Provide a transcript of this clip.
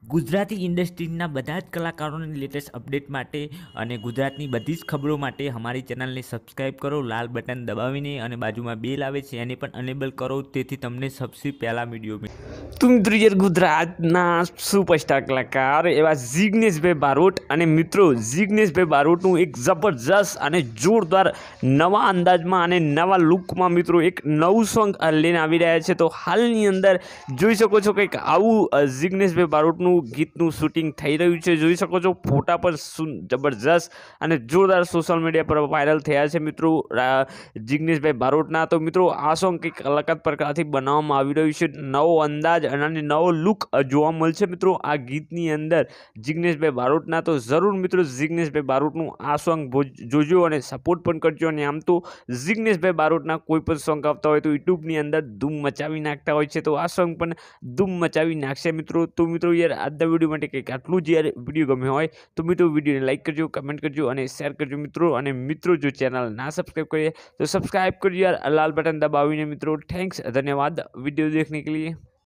ગુજરાતી ઇન્ડસ્ટ્રીના બધા જ કલાકારોની લેટેસ્ટ અપડેટ માટે અને ગુજરાતની બધી જ ખબરો માટે અમારી ચેનલને સબસ્ક્રાઈબ કરો, લાલ બટન દબાવીને, અને બાજુમાં બેલ આવે છે એને પણ અનેબલ કરો, તેથી તમને સૌથી પહેલાં વિડીયો મળે. તો મિત્રો યાર ગુજરાતના સુપરસ્ટાર કલાકાર એવા જિગ્નેશભાઈ બારોટ અને મિત્રો જિગ્નેશભાઈ બારોટનું એક જબરજસ્ત અને જોરદાર નવા અંદાજમાં અને નવા લુકમાં મિત્રો એક નવું સોંગ લઈને આવી રહ્યા છે. તો હાલની અંદર જોઈ શકો છો કંઈક આવું જિગ્નેશભાઈ બારોટનું ગીતનું શૂટિંગ થઈ રહ્યું છે. જોઈ શકો છો ફોટા પણ જબરજસ્ત અને જોરદાર સોશિયલ મીડિયા પર વાયરલ થયા છે મિત્રો જિગ્નેશભાઈ બારોટના. તો મિત્રો આ સોંગ કંઈક અલગ જ પ્રકારથી બનાવવામાં આવી રહ્યું છે. નવો અંદાજ અને નવો લુક જોવા મળશે મિત્રો આ ગીતની અંદર જિગ્નેશભાઈ બારોટના. તો જરૂર મિત્રો જિગ્નેશભાઈ બારોટનું આ સોંગ જોજો અને સપોર્ટ પણ કરજો. અને આમ તો જિગ્નેશભાઈ બારોટના કોઈ પણ સોંગ આવતા હોય તો યુટ્યુબની અંદર ધૂમ મચાવી નાખતા હોય છે. તો આ સોંગ પણ ધૂમ મચાવી નાખશે મિત્રો. તો મિત્રો યાર આજના વિડીયો માટે કંઈક આટલું જ. યાર વિડીયો ગમ્યો હોય તો મિત્રો વિડીયોને લાઈક કરજો, કમેન્ટ કરજો અને શેર કરજો મિત્રો. અને મિત્રો જો ચેનલ ના સब्सक्राइब કરીએ તો સब्सक्राइब કરજો યાર, લાલ बटन दबाવીને મિત્રો. थैंक्स, धन्यवाद वीडियो देखने के लिए.